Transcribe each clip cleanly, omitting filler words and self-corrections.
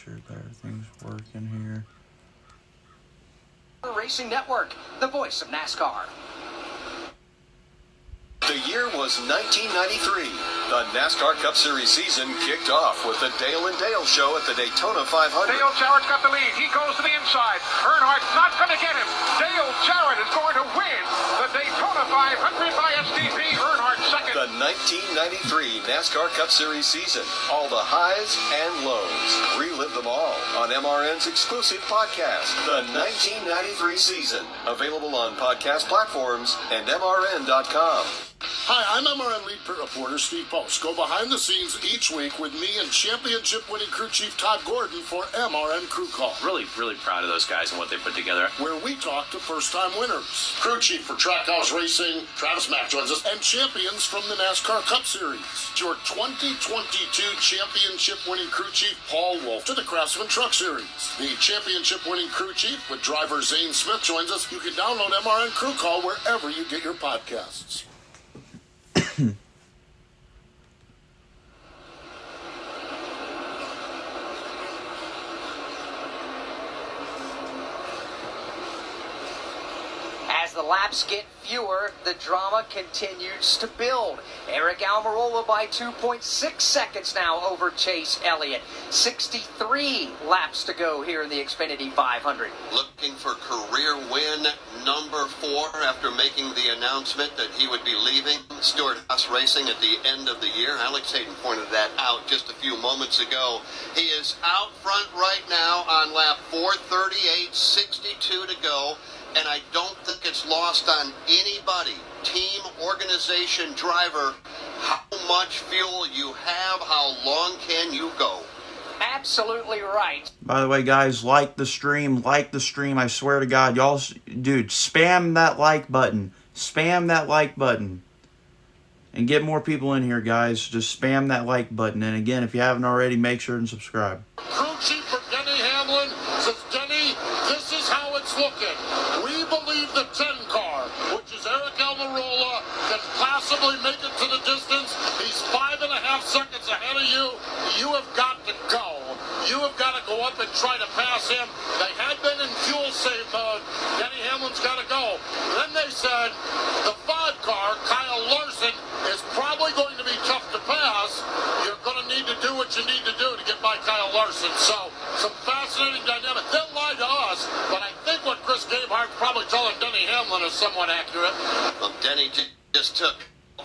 sure that everything's working here. Racing Network, the voice of NASCAR. The year was 1993. The NASCAR Cup Series season kicked off with the Dale and Dale show at the Daytona 500. Dale Jarrett's got the lead. He goes to the inside. Earnhardt's not going to get him. Dale Jarrett is going to win the Daytona 500 by STP. Earnhardt second. The 1993 NASCAR Cup Series season. All the highs and lows. Relive them all on MRN's exclusive podcast, The 1993 Season. Available on podcast platforms and MRN.com. Hi, I'm MRN lead reporter Steve Post. Go behind the scenes each week with me and championship-winning crew chief Todd Gordon for MRN Crew Call. Really proud of those guys and what they put together. Where we talk to first-time winners. Crew chief for Trackhouse Racing, Travis Mack joins us, and champions from the NASCAR Cup Series. Your 2022 championship-winning crew chief Paul Wolf to the Craftsman Truck Series. The championship-winning crew chief with driver Zane Smith joins us. You can download MRN Crew Call wherever you get your podcasts. As the laps get fewer, the drama continues to build. Eric Almirola by 2.6 seconds now over Chase Elliott. 63 laps to go here in the Xfinity 500. Looking for career win number 4 after making the announcement that he would be leaving Stewart-Haas Racing at the end of the year. Alex Hayden pointed that out just a few moments ago. He is out front right now on lap 438, 62 to go. And I don't think it's lost on anybody, team, organization, driver, how much fuel you have, how long can you go? Absolutely right. By the way, guys, like the stream. I swear to God, y'all, dude, spam that like button. Spam that like button. And get more people in here, guys. Just spam that like button. And again, if you haven't already, make sure and subscribe. Crew chief for Denny Hamlin says, Denny, this is how it's looking. We believe the 10 car, which is Eric Almirola, can possibly make it to the distance. He's 5.5 seconds ahead of you. You have got to go. You have got to go up and try to pass him. They had been in fuel save mode. Denny Hamlin's got to go. Then they said the 5 car, Kyle Larson, is probably going to be tough to pass. You're going to need to do what you need to do to get by Kyle Larson. So, some fascinating dynamic. They'll lie to us, but I think what Chris Gabehart's probably telling Denny Hamlin is somewhat accurate. Well, Denny just took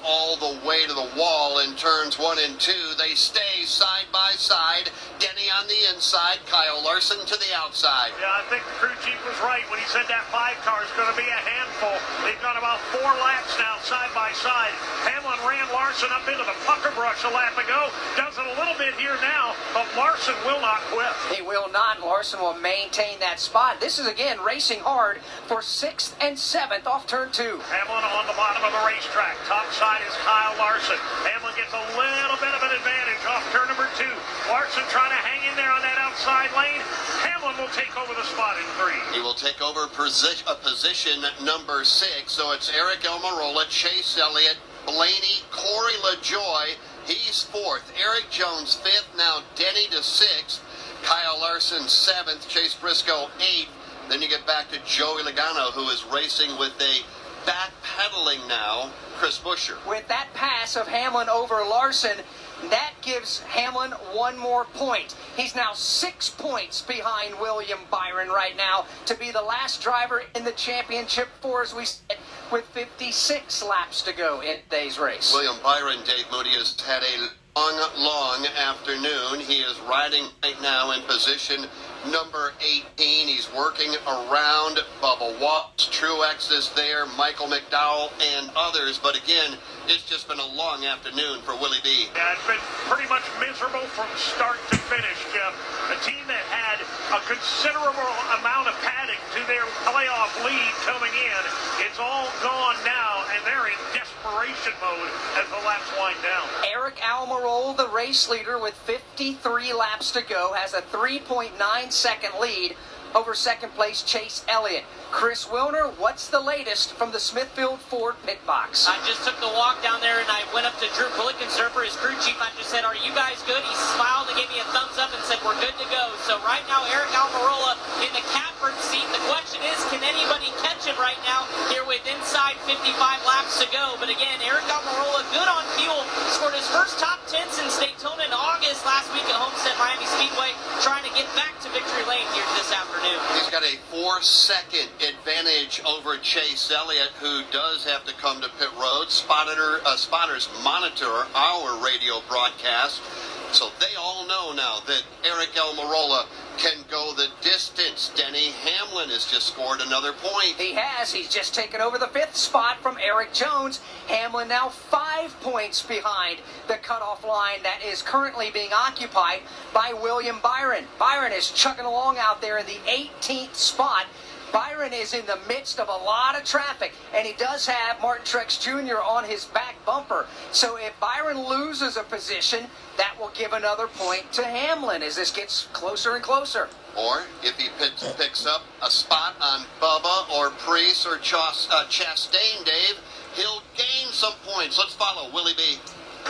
all the way to the wall in turns 1 and 2. They stay side by side. Denny on the inside, Kyle Larson to the outside. Yeah, I think the crew chief was right when he said that 5 car is going to be a handful. They've got about 4 laps now side by side. Hamlin ran Larson up into the pucker brush a lap ago. Does it a little bit here now, but Larson will not quit. He will not. Larson will maintain that spot. This is, again, racing hard for 6th and 7th off turn 2. Hamlin on the bottom of the racetrack. Top side is Kyle Larson. Hamlin gets a little bit of an advantage off turn number 2. Larson trying to hang in there on that outside lane. Hamlin will take over the spot in 3. He will take over position number 6. So it's Eric Almirola, Chase Elliott, Blaney, Corey LaJoie. He's 4th. Eric Jones 5th. Now Denny to 6th. Kyle Larson 7th. Chase Briscoe 8th. Then you get back to Joey Logano, who is racing with a backpedaling now Chris Buescher. With that pass of Hamlin over Larson, that gives Hamlin 1 more point. He's now 6 points behind William Byron right now to be the last driver in the championship 4, as we said, with 56 laps to go in today's race. William Byron, Dave Moody, has had a long afternoon. He is riding right now in position number 18. He's working around Bubba Watts. Truex is there, Michael McDowell, and others. But again, it's just been a long afternoon for Willie B. Yeah, it's been pretty much miserable from start to finish, Jeff. A team that had a considerable amount of padding to their playoff lead coming in. It's all gone now, and they're in desperation mode as the laps wind down. Eric Almirola, the race leader with 53 laps to go, has a 3.9-second lead over second place Chase Elliott. Chris Wilner, what's the latest from the Smithfield Ford pit box? I just took the walk down there and I went up to Drew Pullikensurfer, his crew chief. I just said, "Are you guys good?" He smiled and gave me a thumbs up and said, "We're good to go." So right now, Eric Almirola in the catbird seat. The question is, can anybody catch him right now here with inside 55 laps to go? But again, Eric Almirola good on fuel. Scored his first top 10 since Daytona in August last week at Homestead Miami Speedway, trying to get back to victory lane here this afternoon. He's got a 4-second advantage over Chase Elliott, who does have to come to pit road. Spotters monitor our radio broadcast, so they all know now that Eric Almirola can go the distance. Denny Hamlin has just scored another point. He has. He's just taken over the 5th spot from Eric Jones. Hamlin now 5 points behind the cutoff line that is currently being occupied by William Byron. Byron is chugging along out there in the 18th spot. Byron is in the midst of a lot of traffic, and he does have Martin Truex Jr. on his back bumper. So if Byron loses a position, that will give another point to Hamlin as this gets closer and closer. Or if he picks up a spot on Bubba or Priest or Chastain, Dave, he'll gain some points. Let's follow Willie B.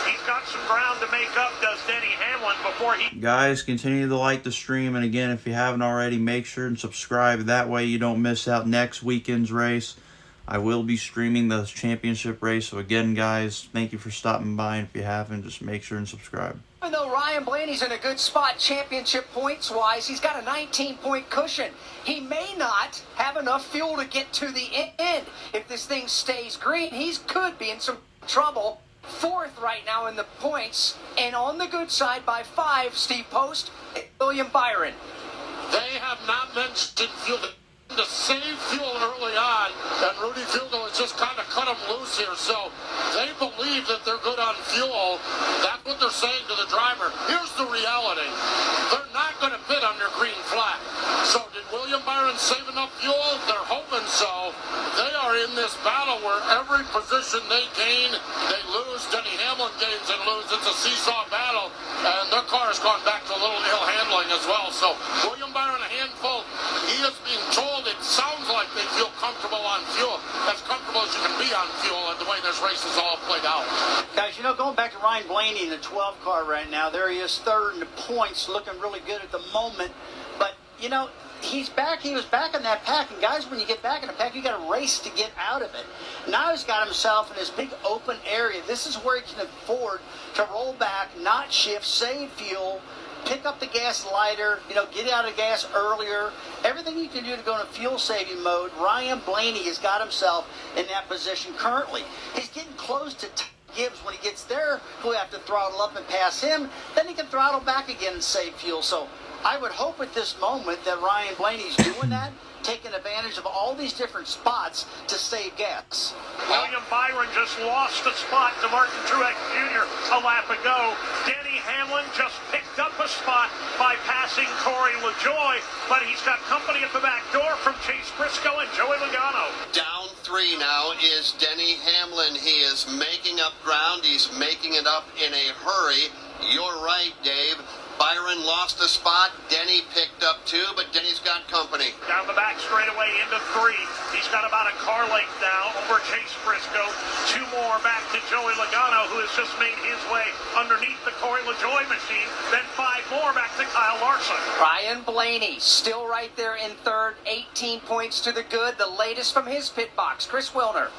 He's got some ground to make up, does Denny Hamlin, before he... Guys, continue to like the stream, and again, if you haven't already, make sure and subscribe. That way you don't miss out next weekend's race. I will be streaming the championship race, so again, guys, thank you for stopping by, and if you haven't, just make sure and subscribe. Even though Ryan Blaney's in a good spot championship points-wise, he's got a 19-point cushion. He may not have enough fuel to get to the end. If this thing stays green, he could be in some trouble. 4th right now in the points, and on the good side by 5, Steve Post, William Byron. They have not mentioned fuel. To save fuel early on, and Rudy Fugle has just kind of cut them loose here, so they believe that they're good on fuel. That's what they're saying to the driver. Here's the reality. They're not going to pit under green flag. So did William Byron save enough fuel? They're hoping so. They are in this battle where every position they gain, they lose. Denny Hamlin gains and loses. It's a seesaw battle, and their car has gone back to a little ill handling as well. So William Byron a handful. He is being told it sounds like they feel comfortable on fuel, as comfortable as you can be on fuel, and the way this race is all played out. Guys, you know, going back to Ryan Blaney in the 12 car right now, there he is 3rd in the points, looking really good at the moment. But, you know, he's back. He was back in that pack. And, guys, when you get back in the pack, you got to race to get out of it. Now he's got himself in this big open area. This is where he can afford to roll back, not shift, save fuel, pick up the gas lighter, you know, get out of gas earlier. Everything you can do to go into fuel-saving mode, Ryan Blaney has got himself in that position currently. He's getting close to Gibbs when he gets there, who'll have to throttle up and pass him. Then he can throttle back again and save fuel. So I would hope at this moment that Ryan Blaney's doing that, taking advantage of all these different spots to save gas. William Byron just lost the spot to Martin Truex Jr. a lap ago. Denny Hamlin just picked up a spot by passing Corey LaJoie, but he's got company at the back door from Chase Briscoe and Joey Logano. Down 3 now is Denny Hamlin. He is making up ground. He's making it up in a hurry. You're right, Dave. Byron lost a spot. Denny picked up 2, but Denny's got company. Down the back straightaway into 3. He's got about a car length now over Chase Briscoe. 2 more back to Joey Logano, who has just made his way underneath the Corey LaJoie machine. Then 5 more back to Kyle Larson. Ryan Blaney still right there in 3rd, 18 points to the good. The latest from his pit box, Chris Wilner.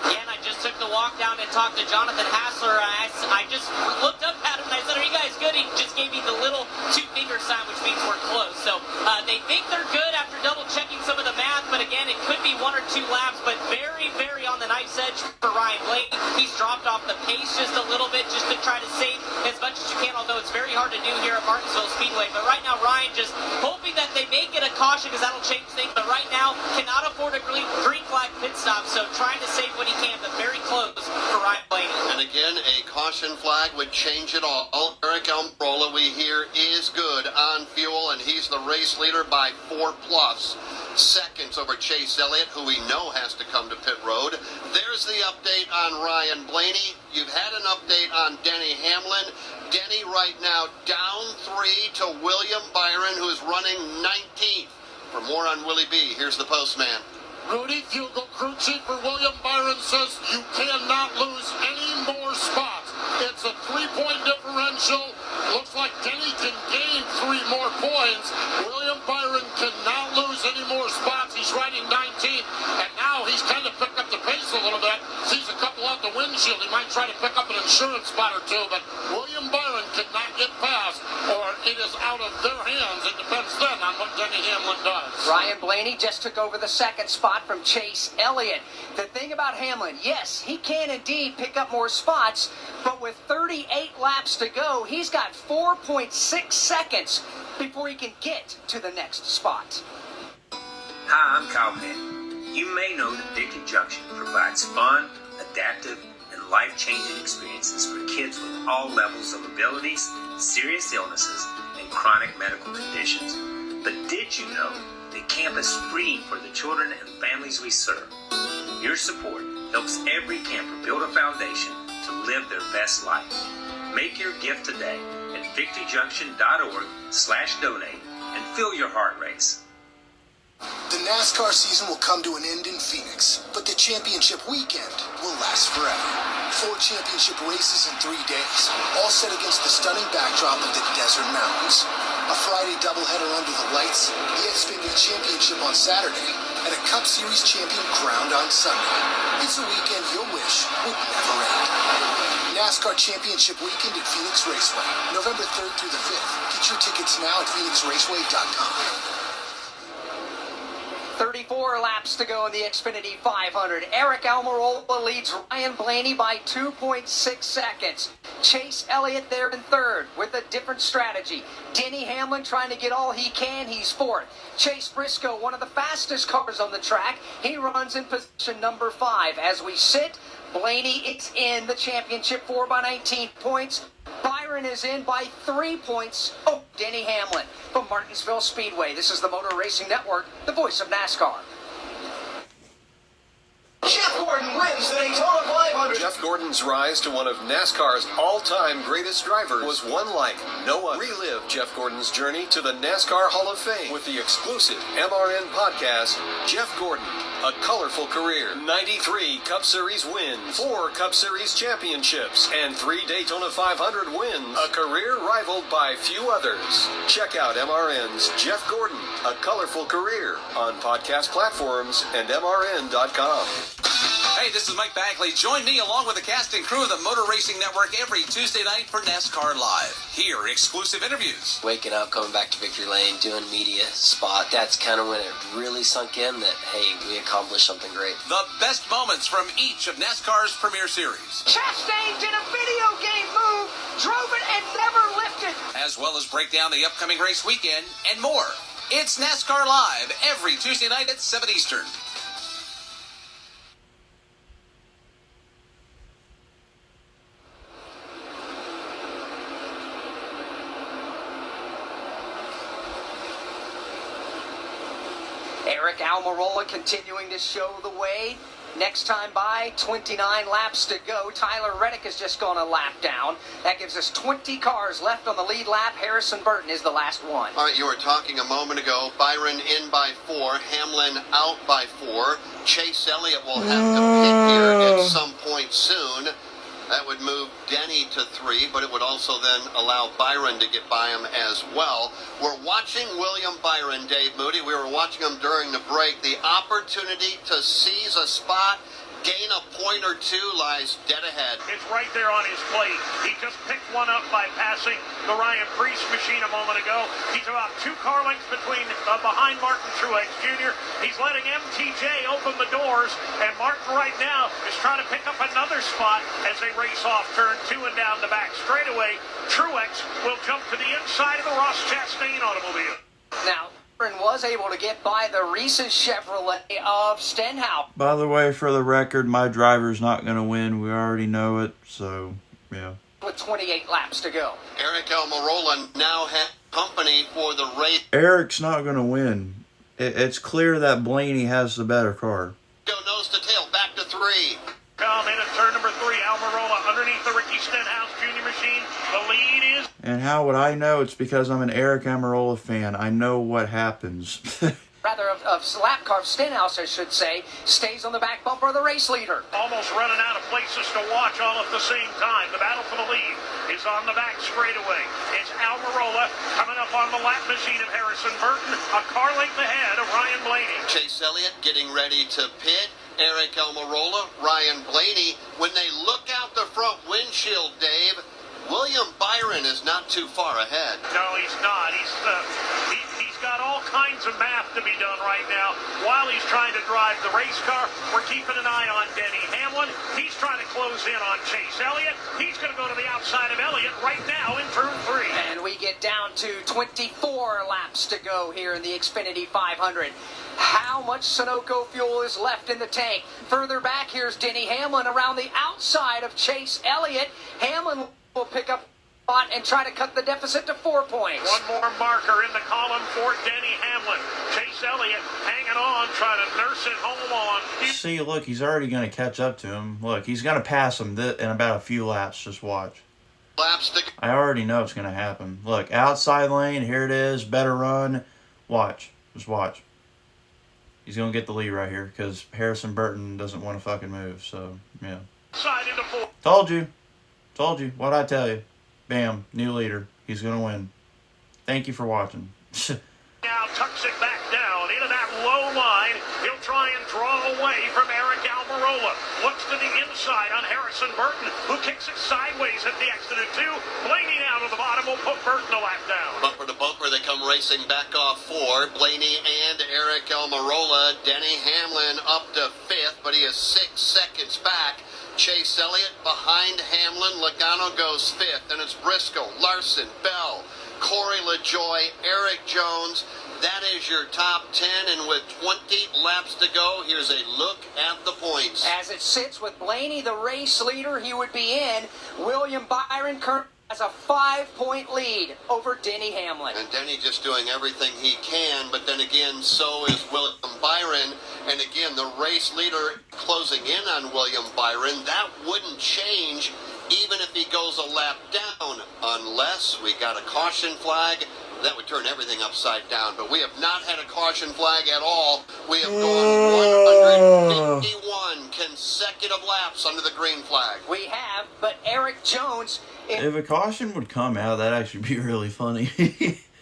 Again, I just took the walk down and talked to Jonathan Hassler. I just looked up at him and I said, "Are you guys good?" He just gave me the little 2-finger sign, which means we're close. So they think they're good after double checking some of the math, but again, it could be 1 or 2 laps, but very, very on the knife's edge for Ryan Blaney. He's dropped off the pace just a little bit just to try to save as much as you can, although it's very hard to do here at Martinsville Speedway. But right now, Ryan just hoping that they make it a caution because that'll change things. But right now, cannot afford a green flag pit stop, so trying to save what he can, but very close for Ryan Blaney. And again, a caution flag would change it all. Eric Almirola, we hear, is good on fuel, and he's the race leader by 4+ seconds over Chase Elliott, who we know has to come to pit road. There's the update on Ryan Blaney. You've had an update on Denny Hamlin. Denny right now down 3 to William Byron, who is running 19th. For more on Willie B, here's the postman. Rudy, field goal crew chief for William Byron says you cannot lose any more spots. It's a 3-point differential. Looks like Denny can gain 3 more points. William Byron cannot lose any more spots. He's riding 19th, and now he's kind of picked up the pace a little bit. Sees a couple out the windshield. He might try to pick up an insurance spot or two, but William Byron cannot get past, or it is out of their hands. It depends then on what Denny Hamlin does. Ryan Blaney just took over the second spot from Chase Elliott. The thing about Hamlin, yes, he can indeed pick up more spots, but with 38 laps to go, he's got 4.6 seconds before he can get to the next spot. Hi, I'm Kyle Petty. You may know that Victory Junction provides fun, adaptive, and life-changing experiences for kids with all levels of abilities, serious illnesses, and chronic medical conditions. But did you know that camp is free for the children and families we serve? Your support helps every camper build a foundation to live their best life. Make your gift today at victoryjunction.org/donate and feel your heart race. The NASCAR season will come to an end in Phoenix, but the championship weekend will last forever. 4 championship races in 3 days, all set against the stunning backdrop of the desert mountains. A Friday doubleheader under the lights, the Xfinity Championship on Saturday, and a Cup Series champion crowned on Sunday. It's a weekend you'll wish would never end. NASCAR Championship Weekend at Phoenix Raceway, November 3rd through the 5th. Get your tickets now at phoenixraceway.com. 34 laps to go in the Xfinity 500. Eric Almirola leads Ryan Blaney by 2.6 seconds. Chase Elliott there in third with a different strategy. Denny Hamlin trying to get all he can. He's fourth. Chase Briscoe, one of the fastest cars on the track. He runs in position number 5. As we sit, Blaney is in the championship 4 by 19 points. Byron is in by 3 points. Oh, Denny Hamlin from Martinsville Speedway. This is the Motor Racing Network, the voice of NASCAR. Jeff Gordon wins the Daytona 500. Jeff Gordon's rise to one of NASCAR's all-time greatest drivers was one like no other. Relive Jeff Gordon's journey to the NASCAR Hall of Fame with the exclusive MRN podcast, Jeff Gordon, A Colorful Career. 93 Cup Series wins, 4 Cup Series championships, and 3 Daytona 500 wins. A career rivaled by few others. Check out MRN's Jeff Gordon, A Colorful Career on podcast platforms and MRN.com. Hey, this is Mike Bagley. Join me along with the cast and crew of the Motor Racing Network every Tuesday night for NASCAR Live. Hear exclusive interviews. Waking up, coming back to Victory Lane, doing media spot. That's kind of when it really sunk in that, hey, we accomplished something great. The best moments from each of NASCAR's premier series. Chastain did a video game move, drove it and never lifted. As well as break down the upcoming race weekend and more. It's NASCAR Live every Tuesday night at 7 Eastern. Eric Almirola continuing to show the way. Next time by, 29 laps to go. Tyler Reddick has just gone a lap down. That gives us 20 cars left on the lead lap. Harrison Burton is the last one. All right, you were talking a moment ago. Byron in by 4, Hamlin out by 4. Chase Elliott will have to pit here at some point soon. That would move Denny to 3, but it would also then allow Byron to get by him as well. We're watching William Byron, Dave Moody. We were watching him during the break. The opportunity to seize a spot, gain a point or two lies dead ahead. It's right there on his plate. He just picked one up by passing the Ryan Preece machine a moment ago. He's about 2 car lengths behind Martin Truex Jr. He's letting MTJ open the doors, and Martin right now is trying to pick up another spot as they race off turn 2 and down the back straightaway. Truex will jump to the inside of the Ross Chastain automobile. Now, was able to get by the Reese's Chevrolet of Stenhouse. By the way, for the record, my driver's not going to win. We already know it, so, yeah. With 28 laps to go. Eric Almirola now has company for the race. Eric's not going to win. It's clear that Blaney has the better car. Go nose to tail, back to 3. Come in at turn number 3, Almirola underneath the Ricky Stenhouse Jr. machine. The lead And how would I know? It's because I'm an Eric Almirola fan. I know what happens. Rather of lap car, Stenhouse, I should say, stays on the back bumper of the race leader. Almost running out of places to watch all at the same time. The battle for the lead is on the back straightaway. It's Almirola coming up on the lap machine of Harrison Burton, a car length ahead of Ryan Blaney. Chase Elliott getting ready to pit. Eric Almirola, Ryan Blaney. When they look out the front windshield, Dave, William Byron is not too far ahead. No, he's not. He's got all kinds of math to be done right now while he's trying to drive the race car. We're keeping an eye on Denny Hamlin. He's trying to close in on Chase Elliott. He's going to go to the outside of Elliott right now in turn 3. And we get down to 24 laps to go here in the Xfinity 500. How much Sunoco fuel is left in the tank? Further back, here's Denny Hamlin around the outside of Chase Elliott. Hamlin will pick up spot and try to cut the deficit to 4 points. One more marker in the column for Denny Hamlin. Chase Elliott hanging on, trying to nurse it home on. See, look, he's already going to catch up to him. Look, he's going to pass him in about a few laps. Just watch. I already know it's going to happen. Look, outside lane, here it is. Better run. Watch. Just watch. He's going to get the lead right here because Harrison Burton doesn't want to fucking move. So, yeah. Side into 4. Told you. Told you. What'd I tell you? Bam. New leader. He's going to win. Thank you for watching. Now tucks it back down into that low line. He'll try and draw away from Eric Almirola. Looks to the inside on Harrison Burton, who kicks it sideways at the exit of 2. Blaney down to the bottom will put Burton a lap down. Bumper to bumper, they come racing back off 4. Blaney and Eric Almirola. Denny Hamlin up to 5th, but he is 6 seconds back. Chase Elliott behind Hamlin. Logano goes 5th. Then it's Briscoe, Larson, Bell, Corey LaJoie, Eric Jones. That is your top 10, and with 20 laps to go, here's a look at the points. As it sits with Blaney, the race leader, he would be in. William Byron currently has a 5-point lead over Denny Hamlin. And Denny just doing everything he can, but then again, so is William Byron. And again, the race leader closing in on William Byron. That wouldn't change even if he goes a lap down, unless we got a caution flag. That would turn everything upside down. But we have not had a caution flag at all. We have gone 151 consecutive laps under the green flag. We have, but Eric Jones... If a caution would come out, that'd actually be really funny.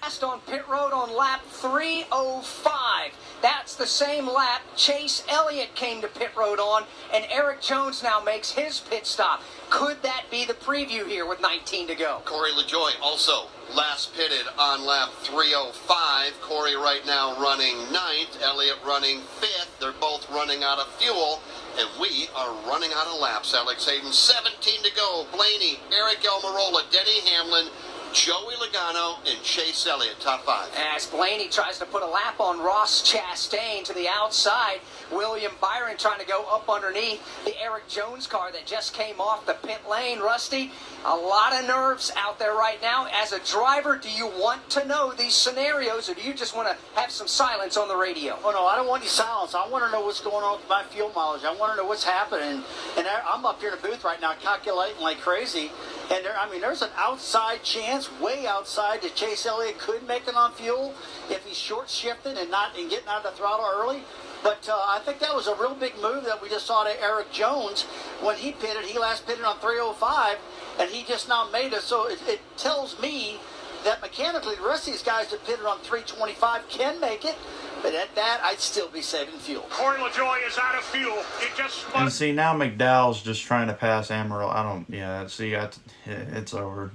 Last on pit road on lap 305. That's the same lap Chase Elliott came to pit road on, and Eric Jones now makes his pit stop. Could that be the preview here with 19 to go? Corey LaJoie also last pitted on lap 305. Corey right now running 9th, Elliott running 5th. They're both running out of fuel, and we are running out of laps. Alex Hayden, 17 to go. Blaney, Eric Almirola, Denny Hamlin, Joey Logano, and Chase Elliott, top 5. As Blaney tries to put a lap on Ross Chastain to the outside, William Byron trying to go up underneath the Eric Jones car that just came off the pit lane. Rusty, a lot of nerves out there right now. As a driver, do you want to know these scenarios, or do you just want to have some silence on the radio? Oh, no, I don't want any silence. I want to know what's going on with my fuel mileage. I want to know what's happening. And I'm up here in the booth right now calculating like crazy. And there's an outside chance, way outside, that Chase Elliott could make it on fuel if he's short shifting and getting out of the throttle early. But I think that was a real big move that we just saw to Eric Jones when he pitted. He last pitted on 305, and he just now made it. So it tells me that mechanically the rest of these guys that pitted on 325 can make it. But at that, I'd still be saving fuel. Corey LaJoie is out of fuel. It just and see, now McDowell's just trying to pass Amarillo. It's over.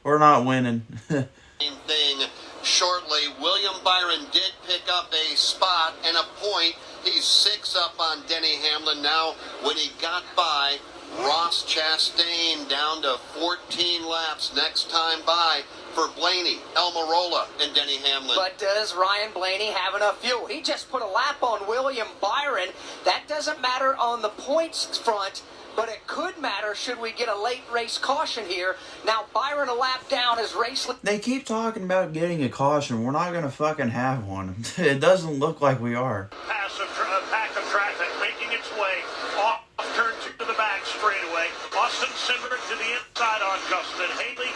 We're not winning. Same thing shortly. William Byron did pick up a spot and a point. He's 6 up on Denny Hamlin now. When he got by Ross Chastain, down to 14 laps next time by for Blaney, Almirola, and Denny Hamlin. But does Ryan Blaney have enough fuel? He just put a lap on William Byron. That doesn't matter on the points front, but it could matter should we get a late race caution here. Now, Byron a lap down as race... They keep talking about getting a caution. We're not going to fucking have one. It doesn't look like we are. Pack of traffic making its way off turn 2 to the back straightaway. Austin Cindric to the inside on Justin Haley.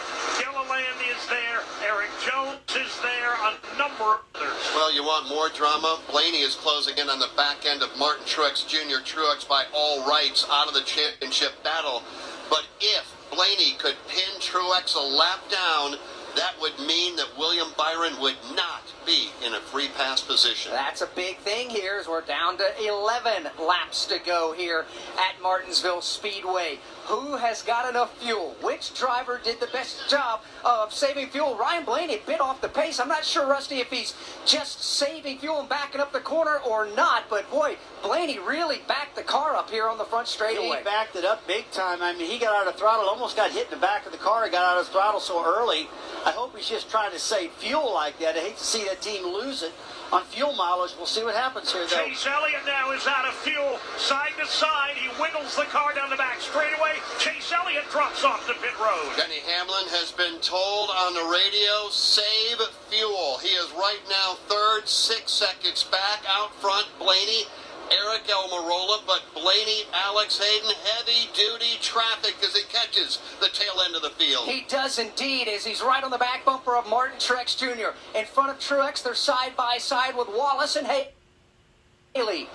Eric Jones is there, a number of others. Well, you want more drama? Blaney is closing in on the back end of Martin Truex Jr. Truex by all rights out of the championship battle. But if Blaney could pin Truex a lap down, that would mean that William Byron would not be in a free pass position. That's a big thing here as we're down to 11 laps to go here at Martinsville Speedway. Who has got enough fuel? Which driver did the best job of saving fuel? Ryan Blaney bit off the pace. I'm not sure, Rusty, if he's just saving fuel and backing up the corner or not, but boy, Blaney really backed the car up here on the front straightaway. He backed it up big time. I mean, he got out of throttle, almost got hit in the back of the car. He got out of throttle so early. I hope he's just trying to save fuel like that. I hate to see that team lose it on fuel mileage. We'll see what happens here, though. Chase Elliott now is out of fuel, side to side. He wiggles the car down the back straightaway. Chase Elliott drops off the pit road. Denny Hamlin has been told on the radio, save fuel. He is right now third, 6 seconds back. Out front, Blaney, Eric Almirola, but Blaney, Alex Hayden, heavy-duty traffic as he catches the tail end of the field. He does indeed, as he's right on the back bumper of Martin Truex Jr. In front of Truex, they're side by side with Wallace and Haley.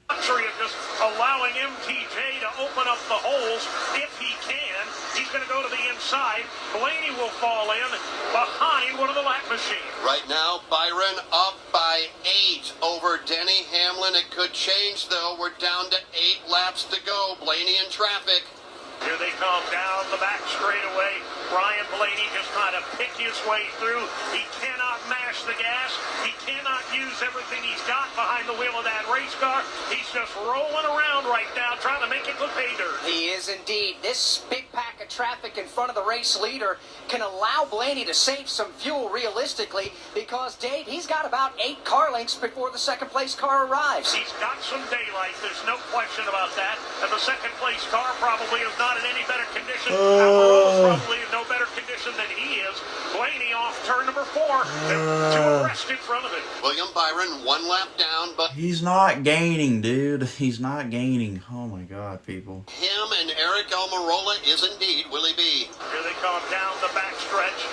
Luxury of just allowing MTJ to open up the holes if he can. He's going to go to the inside. Blaney will fall in behind one of the lap machines. Right now, Byron up by 8 over Denny Hamlin. It could change, though. We're down to 8 laps to go. Blaney in traffic. Here they come down the back straightaway. Ryan Blaney just trying to pick his way through. He cannot mash the gas. He cannot use everything he's got behind the wheel of that race car. He's just rolling around right now trying to make it to pay dirt. He is indeed. This big pack of traffic in front of the race leader can allow Blaney to save some fuel realistically because, Dave, he's got about 8 car lengths before the second place car arrives. He's got some daylight. There's no question about that. And the second place car probably is not in any better condition. Almirola's probably in no better condition than he is. Blaney off turn number 4 to arrest in front of him. William Byron 1 lap down, but He's not gaining, dude. He's not gaining. Oh my God, people. him and Eric Almirola is indeed Willie B. Here they come down the backstretch.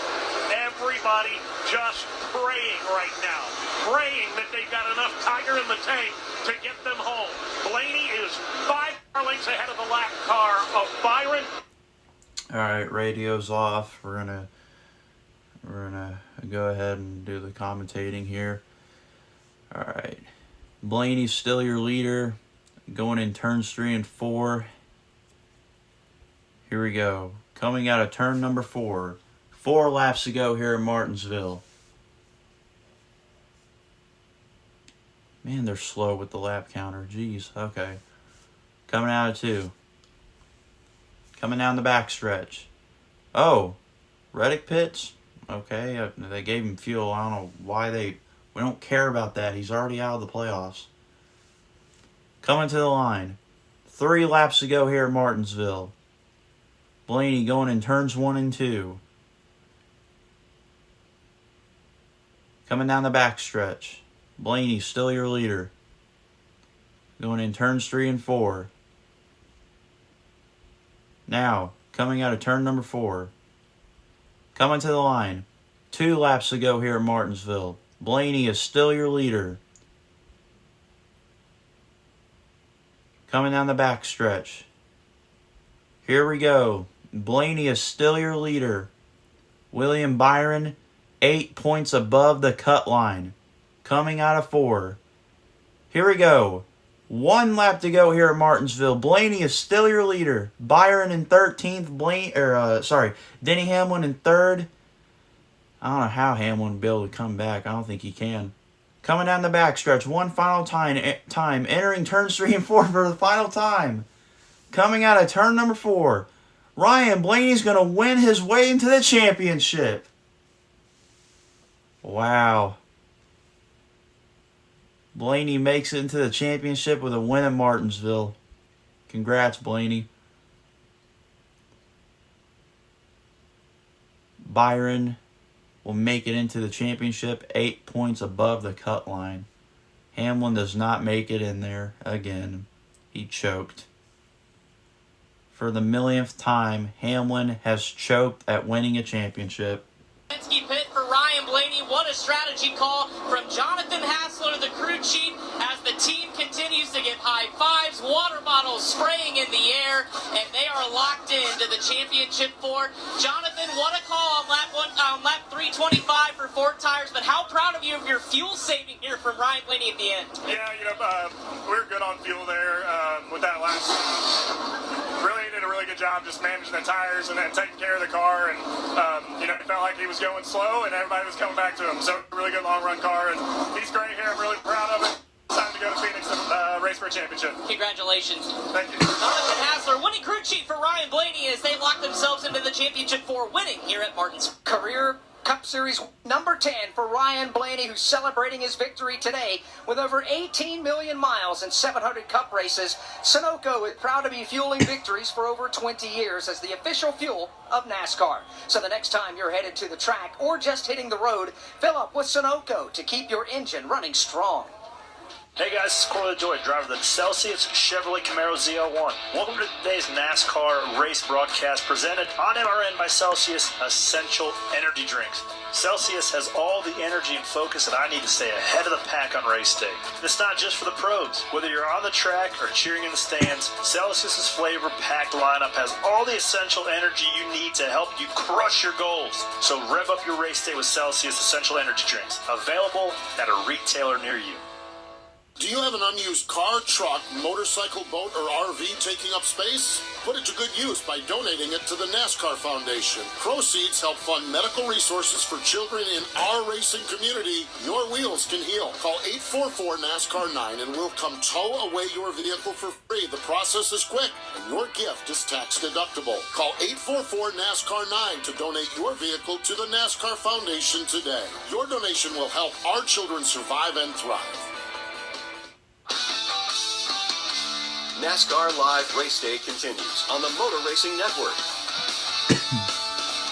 Everybody just praying right now. Praying that they've got enough Tiger in the tank to get them home. Blaney is 5 car lengths ahead of the lap car of Byron. All right, radio's off. We're gonna go ahead and do the commentating here. All right, Blaney's still your leader, going in turns 3 and 4. Here we go. Coming out of turn number 4. 4 laps to go here in Martinsville. Man, they're slow with the lap counter. Jeez. Okay. Coming out of 2. Coming down the backstretch. Oh, Reddick pits? Okay, they gave him fuel. I don't know why we don't care about that. He's already out of the playoffs. Coming to the line. 3 laps to go here at Martinsville. Blaney going in turns 1 and 2. Coming down the backstretch. Blaney still your leader. Going in turns 3 and 4. Now, coming out of turn number 4. Coming to the line. 2 laps to go here at Martinsville. Blaney is still your leader. Coming down the backstretch. Here we go. Blaney is still your leader. William Byron, 8 points above the cut line. Coming out of 4. Here we go. 1 lap to go here at Martinsville. Blaney is still your leader. Byron in 13th. Denny Hamlin in 3rd. I don't know how Hamlin will be able to come back. I don't think he can. Coming down the backstretch. 1 final time. Entering turns 3 and 4 for the final time. Coming out of turn number 4. Ryan Blaney's going to win his way into the championship. Wow. Blaney makes it into the championship with a win at Martinsville. Congrats, Blaney. Byron will make it into the championship 8 points above the cut line. Hamlin does not make it in there again. He choked. For the millionth time, Hamlin has choked at winning a championship. Pit for Ryan Blaney. What a strategy call from Jonathan Hassler, the crew chief, as the team continues to get high fives, water bottles spraying in the air, and they are locked into the championship 4. Jonathan, what a call on lap 325 for 4 tires, but how proud of you of your fuel saving here from Ryan Blaney at the end? Yeah, we were good on fuel there with that last. Really did a really good job just managing the tires and then taking care of the car, and it felt like he was going slow and everybody was coming back to him. So a really good long run car, and he's great here. I'm really proud of it. It's time to go to Phoenix and race for a championship. Congratulations. Thank you. Jonathan Hassler, winning crew chief for Ryan Blaney as they lock themselves into the championship 4, winning here at Martinsville. Career Cup Series number 10 for Ryan Blaney, who's celebrating his victory today with over 18 million miles and 700 Cup races. Sunoco is proud to be fueling victories for over 20 years as the official fuel of NASCAR. So the next time you're headed to the track or just hitting the road, fill up with Sunoco to keep your engine running strong. Hey guys, this is Corey LaJoy, driver of the Celsius Chevrolet Camaro ZL1. Welcome to today's NASCAR race broadcast presented on MRN by Celsius Essential Energy Drinks. Celsius has all the energy and focus that I need to stay ahead of the pack on race day. It's not just for the pros. Whether you're on the track or cheering in the stands, Celsius's flavor-packed lineup has all the essential energy you need to help you crush your goals. So rev up your race day with Celsius Essential Energy Drinks, available at a retailer near you. Do you have an unused car, truck, motorcycle, boat, or RV taking up space? Put it to good use by donating it to the NASCAR Foundation. Proceeds help fund medical resources for children in our racing community. Your wheels can heal. Call 844-NASCAR-9 and we'll come tow away your vehicle for free. The process is quick and your gift is tax deductible. Call 844-NASCAR-9 to donate your vehicle to the NASCAR Foundation today. Your donation will help our children survive and thrive. NASCAR Live Race Day continues on the Motor Racing Network.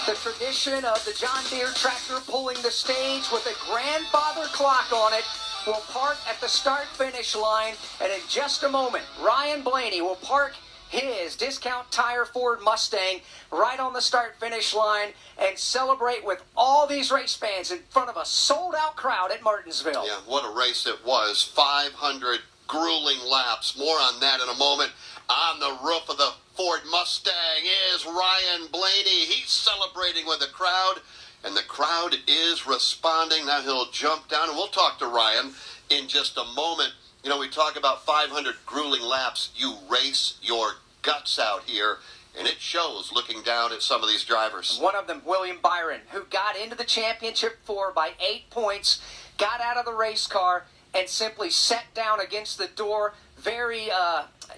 The tradition of the John Deere tractor pulling the stage with a grandfather clock on it will park at the start-finish line, and in just a moment, Ryan Blaney will park his Discount Tire Ford Mustang right on the start-finish line and celebrate with all these race fans in front of a sold-out crowd at Martinsville. Yeah, what a race it was. 500 grueling laps. More on that in a moment. On the roof of the Ford Mustang is Ryan Blaney. He's celebrating with the crowd, and the crowd is responding. Now he'll jump down, and we'll talk to Ryan in just a moment. We talk about 500 grueling laps. You race your guts out here, and it shows looking down at some of these drivers. One of them, William Byron, who got into the championship 4 by 8 points, got out of the race car, and simply sat down against the door, very,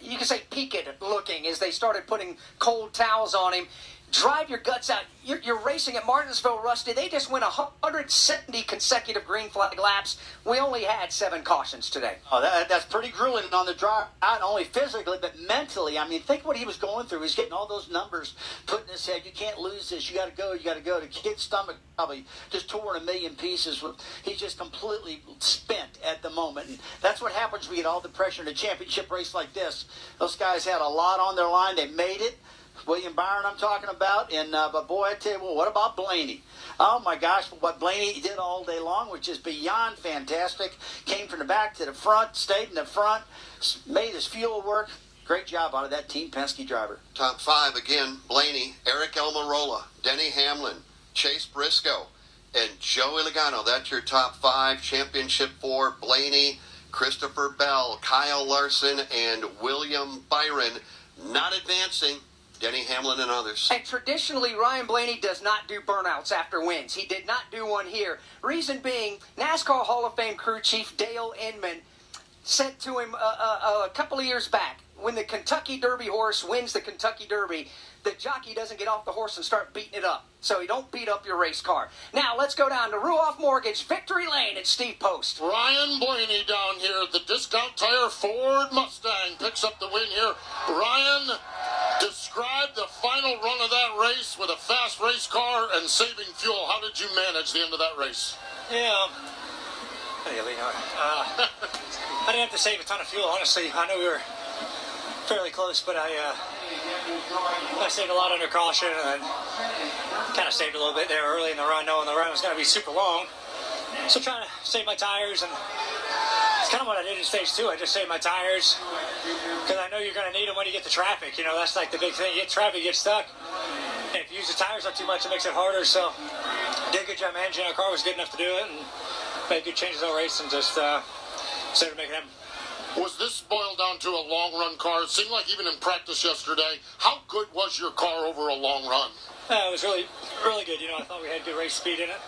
you can say peaked looking as they started putting cold towels on him. Drive your guts out. You're racing at Martinsville, Rusty. They just went 170 consecutive green flag laps. We only had 7 cautions today. Oh, that's pretty grueling on the drive, not only physically, but mentally. I mean, think what he was going through. He's getting all those numbers put in his head. You can't lose this. You got to go. You got to go. The kid's stomach probably just torn a million pieces. He's just completely spent at the moment. And that's what happens when you get all the pressure in a championship race like this. Those guys had a lot on their line. They made it. William Byron I'm talking about, and but boy, I tell you what about Blaney? Oh my gosh, what Blaney did all day long, which is beyond fantastic. Came from the back to the front, stayed in the front, made his fuel work. Great job out of that Team Penske driver. Top 5 again, Blaney, Eric Almirola, Denny Hamlin, Chase Briscoe, and Joey Logano. That's your top 5. Championship 4, Blaney, Christopher Bell, Kyle Larson, and William Byron. Not advancing, Denny Hamlin and others. And traditionally, Ryan Blaney does not do burnouts after wins. He did not do one here. Reason being, NASCAR Hall of Fame crew chief Dale Inman said to him a couple of years back, when the Kentucky Derby horse wins the Kentucky Derby, the jockey doesn't get off the horse and start beating it up. So he don't beat up your race car. Now let's go down to Ruoff Mortgage, Victory Lane at Steve Post. Ryan Blaney down here at the Discount Tire Ford Mustang picks up the win here. Ryan, describe the final run of that race with a fast race car and saving fuel. How did you manage the end of that race? Yeah, I didn't have to save a ton of fuel, honestly. I know we were fairly close, but I stayed a lot under caution and then kind of saved a little bit there early in the run, knowing the run was going to be super long. So trying to save my tires, and it's kind of what I did in stage 2. I just saved my tires because I know you're going to need them when you get to traffic. You know, that's like the big thing. You get traffic, you get stuck. And if you use the tires up too much, it makes it harder. So I did a good job managing. Our car was good enough to do it, and made good changes all race and just started making them. Was this boiled down to a long run car? It seemed like even in practice yesterday, how good was your car over a long run? It was really, really good. You know, I thought we had good race speed in it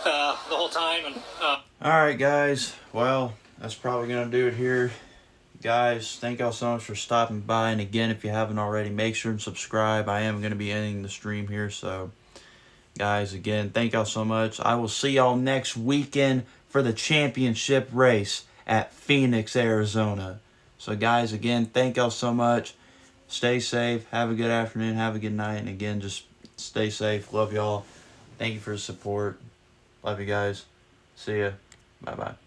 the whole time. And all right, guys. Well, that's probably going to do it here. Guys, thank y'all so much for stopping by. And again, if you haven't already, make sure and subscribe. I am going to be ending the stream here. So, guys, again, thank y'all so much. I will see y'all next weekend for the championship race at Phoenix, Arizona. So, guys, again, thank y'all so much. Stay safe. Have a good afternoon. Have a good night. And again, just stay safe. Love y'all. Thank you for the support. Love you guys. See ya. Bye-bye.